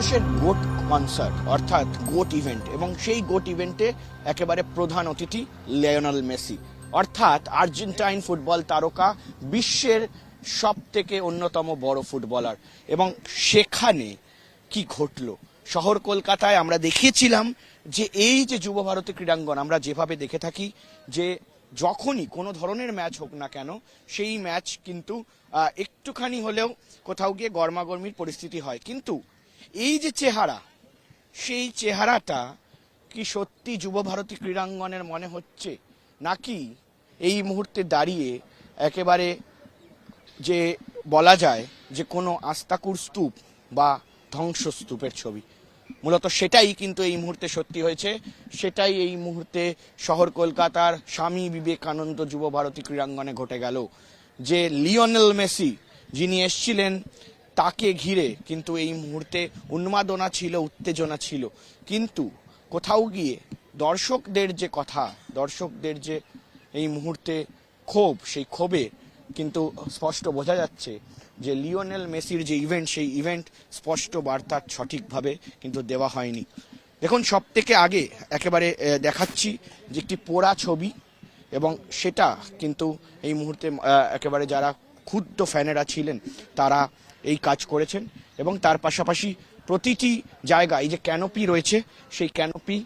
মানুষের goat concert অর্থাৎ goat event, এবং সেই গোট ইভেন্টে একেবারে প্রধান অতিথি লিওনেল মেসি অর্থাৎ আর্জেন্টাইন ফুটবল তারকা, বিশ্বের সব থেকে অন্যতম বড় ফুটবলার। এবং সেখানে কি ঘটলো, শহর কলকাতায় আমরা দেখিয়েছিলাম যে এই যে যুব ভারতী ক্রীড়াঙ্গন আমরা যেভাবে দেখে থাকি যে যখনই কোনো ধরনের ম্যাচ হোক না কেন সেই ম্যাচ কিন্তু একটুখানি হলেও কোথাও গিয়ে গরমাগরমির পরিস্থিতি হয়, কিন্তু এই যে চেহারা, সেই চেহারাটা কি সত্যি যুব ভারতী ক্রীড়াঙ্গনের মনে হচ্ছে, নাকি এই মুহূর্তে দাঁড়িয়ে একেবারে যে বলা যায় যে কোনো আস্তাকুর স্তূপ বা ধ্বংসস্তূপের ছবি? মূলত সেটাই কিন্তু এই মুহূর্তে সত্যি হয়েছে, সেটাই এই মুহূর্তে শহর কলকাতার স্বামী বিবেকানন্দ যুব ভারতী ক্রীড়াঙ্গনে ঘটে গেল। যে লিওনেল মেসি যিনি এসছিলেন তাকে ঘিরে কিন্তু এই মুহূর্তে উন্মাদনা ছিল, উত্তেজনা ছিল, কিন্তু কোথাও গিয়ে দর্শকদের যে কথা, দর্শকদের যে এই মুহূর্তে ক্ষোভ, সেই ক্ষোভে কিন্তু স্পষ্ট বোঝা যাচ্ছে যে লিওনেল মেসির যে ইভেন্ট, সেই ইভেন্ট স্পষ্ট বার্তা সঠিকভাবে কিন্তু দেওয়া হয়নি। দেখুন, সব থেকে আগে একেবারে দেখাচ্ছি যে একটি পোড়া ছবি, এবং সেটা কিন্তু এই মুহূর্তে একেবারে যারা ক্ষুদ্র ফ্যানেরা ছিলেন তারা এই কাজ করেছেন, এবং তার পাশাপাশি প্রতিটি জায়গায় এই যে ক্যানোপি রয়েছে সেই ক্যানোপি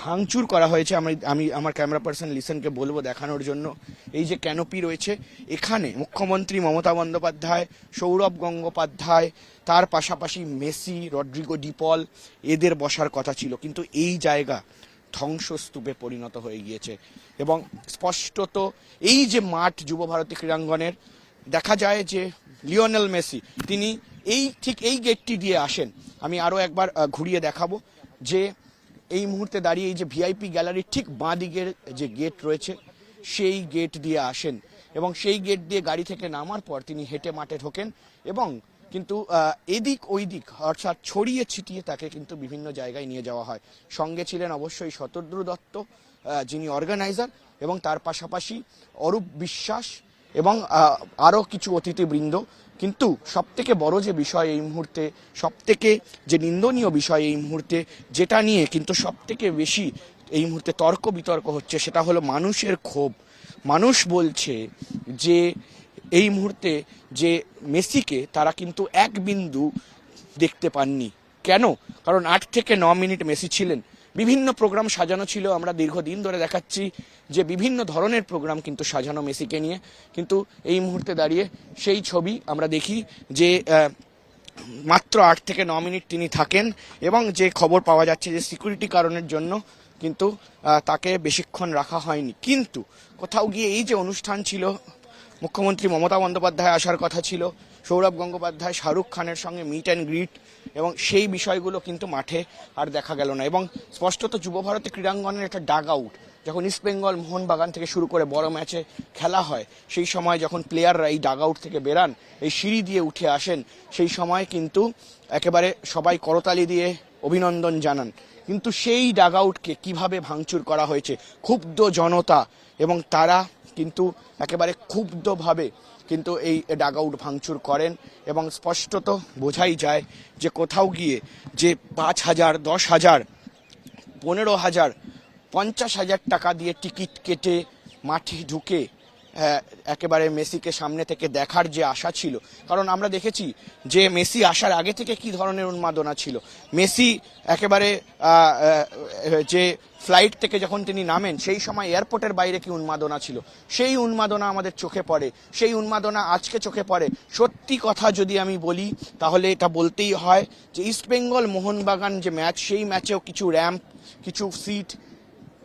ভাঙচুর করা হয়েছে। আমি আমার ক্যামেরা পার্সন লিসনকে বলবো দেখানোর জন্য। এই যে ক্যানোপি রয়েছে, এখানে মুখ্যমন্ত্রী মমতা বন্দ্যোপাধ্যায়, সৌরভ গঙ্গোপাধ্যায়, তার পাশাপাশি মেসি, রড্রিগো ডিপল এদের বসার কথা ছিল, কিন্তু এই জায়গা ধ্বংসস্তূপে পরিণত হয়ে গিয়েছে। এবং স্পষ্টত এই যে মাঠ যুব ভারতী ক্রীড়াঙ্গনের, দেখা যায় যে লিওনেল মেসি তিনি ঠিক এই গেটটি দিয়ে আসেন। আমি আরও একবার ঘুরিয়ে দেখাবো যে এই মুহূর্তে দাঁড়িয়ে এই যে ভিআইপি গ্যালারির ঠিক বাঁ দিকের যে গেট রয়েছে সেই গেট দিয়ে আসেন, এবং সেই গেট দিয়ে গাড়ি থেকে নামার পর তিনি হেঁটে মাঠে ঢোকেন, এবং কিন্তু এদিক ওই দিক অর্থাৎ ছড়িয়ে ছিটিয়ে তাকে কিন্তু বিভিন্ন জায়গায় নিয়ে যাওয়া হয়। সঙ্গে ছিলেন অবশ্যই শতদ্রু দত্ত যিনি অর্গানাইজার, এবং তার পাশাপাশি অরূপ বিশ্বাস এবং আরও কিছু অতিথিবৃন্দ। কিন্তু সবথেকে বড় যে বিষয় এই মুহূর্তে, সবথেকে যে নিন্দনীয় বিষয় এই মুহূর্তে, যেটা নিয়ে কিন্তু সবথেকে বেশি এই মুহূর্তে তর্ক বিতর্ক হচ্ছে, সেটা হলো মানুষের ক্ষোভ। মানুষ বলছে যে এই মুহূর্তে যে মেসিকে তারা কিন্তু এক বিন্দু দেখতে পাননি। কেন? কারণ 8 থেকে 9 মিনিট মেসি ছিলেন, বিভিন্ন প্রোগ্রাম সাজানো ছিল। আমরা দীর্ঘদিন ধরে দেখাচ্ছি যে বিভিন্ন ধরনের প্রোগ্রাম কিন্তু সাজানো মেসিকে নিয়ে, কিন্তু এই মুহূর্তে দাঁড়িয়ে সেই ছবি আমরা দেখি যে মাত্র 8 থেকে 9 মিনিট তিনি থাকেন, এবং যে খবর পাওয়া যাচ্ছে যে সিকিউরিটি কারণের জন্য কিন্তু তাকে বেশিক্ষণ রাখা হয়নি। কিন্তু কোথাও গিয়ে এই যে অনুষ্ঠান ছিল, মুখ্যমন্ত্রী মমতা বন্দ্যোপাধ্যায় আসার কথা ছিল, সৌরভ গঙ্গোপাধ্যায় শাহরুখ খানের সঙ্গে মিট অ্যান্ড গ্রিট, এবং সেই বিষয়গুলো কিন্তু মাঠে আর দেখা গেল না। এবং স্পষ্টত যুব ভারতী ক্রীড়াঙ্গনের একটা ডাগ আউট, যখন ইস্ট বেঙ্গল মোহনবাগান থেকে শুরু করে বড় ম্যাচে খেলা হয়, সেই সময় যখন প্লেয়াররা এই ডাগ আউট থেকে বেরান, এই সিঁড়ি দিয়ে উঠে আসেন, সেই সময় কিন্তু একেবারে সবাই করতালি দিয়ে অভিনন্দন জানান। কিন্তু সেই ডাগ আউটকে কীভাবে ভাঙচুর করা হয়েছে, ক্ষুব্ধ জনতা, এবং তারা কিন্তু একেবারে ক্ষুব্ধভাবে কিন্তু এই ডাগ আউট ভাঙচুর করেন, এবং স্পষ্টত বোঝাই যায় যে কোথাও গিয়ে যে 5,000, 10,000, 15,000, 50,000 টাকা দিয়ে টিকিট কেটে মাঠে ঢুকে একেবারে মেসিকে সামনে থেকে দেখার যে আশা ছিল, কারণ আমরা দেখেছি যে মেসি আসার আগে থেকে কি ধরনের উন্মাদনা ছিল। মেসি একেবারে যে ফ্লাইট থেকে যখন তিনি নামেন সেই সময় এয়ারপোর্টের বাইরে কি উন্মাদনা ছিল, সেই উন্মাদনা আমাদের চোখে পড়ে, সেই উন্মাদনা আজকে চোখে পড়ে। সত্যি কথা যদি আমি বলি তাহলে এটা বলতেই হয় যে ইস্টবেঙ্গল মোহনবাগান যে ম্যাচ, সেই ম্যাচেও কিছু র্যাম্প, কিছু সিট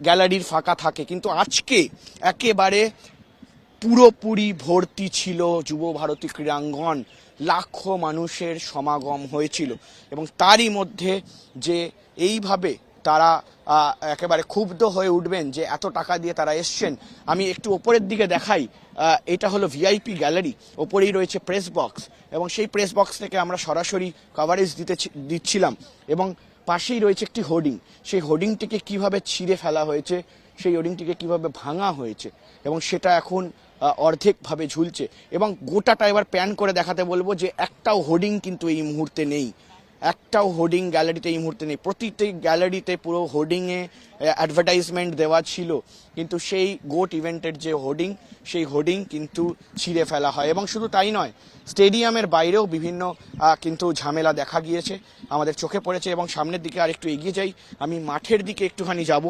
গ্যালারির ফাঁকা থাকে, কিন্তু আজকে একেবারে পুরোপুরি ভর্তি ছিল যুব ভারতী ক্রীড়াঙ্গন, লাখো মানুষের সমাগম হয়েছিল। এবং তারই মধ্যে যে এইভাবে তারা একেবারে ক্ষুব্ধ হয়ে উঠবেন যে এত টাকা দিয়ে তারা এসছেন। আমি একটু ওপরের দিকে দেখাই, এটা হলো ভিআইপি গ্যালারি, ওপরেই রয়েছে প্রেস বক্স, এবং সেই প্রেস বক্স থেকে আমরা সরাসরি কভারেজ দিচ্ছিলাম, এবং পাশেই রয়েছে একটি হোর্ডিং। সেই হোর্ডিংটিকে কিভাবে ছিঁড়ে ফেলা হয়েছে, সেই হোর্ডিংটিকে কিভাবে ভাঙা হয়েছে, এবং সেটা এখন অর্ধেকভাবে ঝুলছে। এবং গোটাটা এবার প্যান করে দেখাতে বলবো যে একটাও হোর্ডিং কিন্তু এই মুহূর্তে নেই। একটাও হোর্ডিং গ্যালারিতে এই মুহূর্তে নেই। প্রতিটি গ্যালারিতে পুরো হোর্ডিংয়ে অ্যাডভার্টাইজমেন্ট দেওয়া ছিল, কিন্তু সেই গোট ইভেন্টের যে হোর্ডিং, সেই হোর্ডিং কিন্তু ছিঁড়ে ফেলা হয়। এবং শুধু তাই নয়, স্টেডিয়ামের বাইরেও বিভিন্ন কিন্তু ঝামেলা দেখা গিয়েছে, আমাদের চোখে পড়েছে। এবং সামনের দিকে আর একটু এগিয়ে যাই, আমি মাঠের দিকে একটুখানি যাব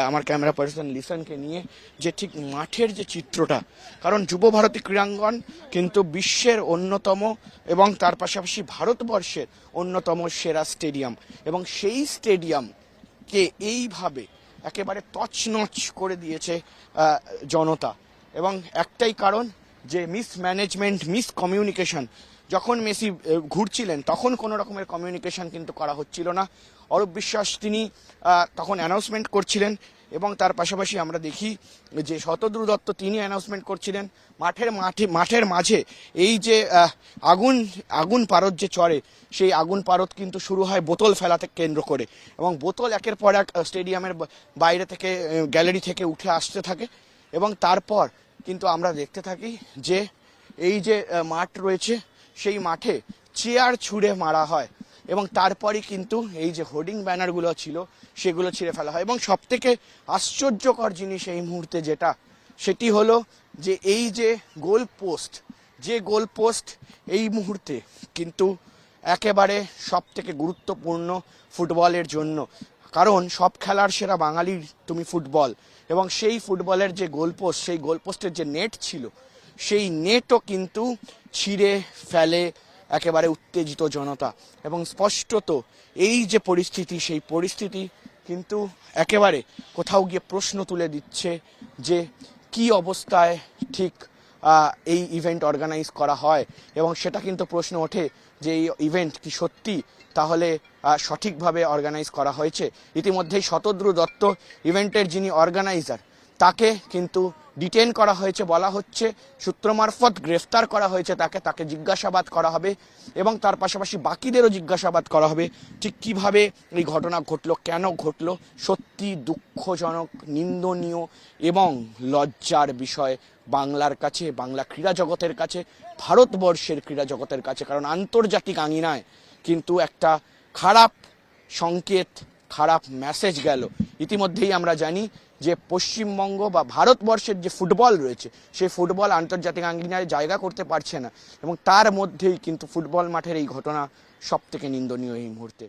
আমার ক্যামেরা পার্সন লিসনকে নিয়ে, যে ঠিক মাঠের যে চিত্রটা, কারণ যুব ভারতী ক্রীড়াঙ্গন কিন্তু বিশ্বের অন্যতম এবং তার পাশাপাশি ভারতবর্ষের অন্যতম সেরা স্টেডিয়াম, এবং সেই স্টেডিয়ামকে এইভাবে একেবারে তছনছ করে দিয়েছে জনতা। এবং একটাই কারণ, যে মিসম্যানেজমেন্ট, মিসকমিউনিকেশন। যখন মেসি ঘুরছিলেন তখন কোনো রকমের কমিউনিকেশন কিন্তু করা হচ্ছিল না। অরূপ বিশ্বাস তিনি তখন অ্যানাউন্সমেন্ট করছিলেন, এবং তার পাশাপাশি আমরা দেখি যে শতদ্রু দত্ত তিনি অ্যানাউন্সমেন্ট করছিলেন। মাঠের মাঝে এই যে আগুন পারদ যে চড়ে, সেই আগুন পারদ কিন্তু শুরু হয় বোতল ফেলাতে কেন্দ্র করে, এবং বোতল একের পর এক স্টেডিয়ামের বাইরে থেকে, গ্যালারি থেকে উঠে আসতে থাকে। এবং তারপর কিন্তু আমরা দেখতে থাকি যে এই যে মাঠ রয়েছে, সেই মাঠে চেয়ার ছুঁড়ে মারা হয়, এবং তারপরই কিন্তু এই যে হোর্ডিং ব্যানারগুলো ছিল সেগুলো ছিঁড়ে ফেলা হয়। এবং সবথেকে আশ্চর্যকর জিনিস এই মুহূর্তে যেটা, সেটি হলো যে এই যে গোল পোস্ট এই মুহূর্তে কিন্তু একেবারে সবথেকে গুরুত্বপূর্ণ ফুটবলের জন্য, কারণ সব খেলার সেরা বাঙালির তুমি ফুটবল, এবং সেই ফুটবলের যে গোলপোস্ট, সেই গোলপোস্টের যে নেট ছিল, সেই নেটও কিন্তু ছিঁড়ে ফেলে একেবারে উত্তেজিত জনতা। এবং স্পষ্টত এই যে পরিস্থিতি, সেই পরিস্থিতি কিন্তু একেবারে কোথাও গিয়ে প্রশ্ন তুলে দিচ্ছে যে কি অবস্থায় ঠিক এই ইভেন্ট অর্গানাইজ করা হয়। এবং সেটা কিন্তু প্রশ্ন ওঠে যে এই ইভেন্ট কি সত্যি তাহলে সঠিকভাবে অর্গানাইজ করা হয়েছে। ইতিমধ্যেই শতদ্রু দত্ত, ইভেন্টের যিনি অর্গানাইজার, তাকে কিন্তু ডিটেন করা হয়েছে, বলা হচ্ছে সূত্র মারফত গ্রেফতার করা হয়েছে, তাকে জিজ্ঞাসাবাদ করা হবে, এবং তার পাশাপাশি বাকিদেরও জিজ্ঞাসাবাদ করা হবে ঠিক কিভাবে এই ঘটনা ঘটলো, কেন ঘটলো। সত্যি দুঃখজনক, নিন্দনীয় এবং লজ্জার বিষয় বাংলার কাছে, বাংলা ক্রীড়া জগতের কাছে, ভারতবর্ষের ক্রীড়া জগতের কাছে, কারণ আন্তর্জাতিক আঙিনায় কিন্তু একটা খারাপ সংকেত, খারাপ মেসেজ গেল। ইতিমধ্যেই আমরা জানি যে পশ্চিমবঙ্গ বা ভারতবর্ষের যে ফুটবল রয়েছে, সেই ফুটবল আন্তর্জাতিক আঙ্গিনায় জায়গা করতে পারছে না, এবং তার মধ্যেই কিন্তু ফুটবল মাঠের এই ঘটনা সব থেকে নিন্দনীয় এই মুহূর্তে।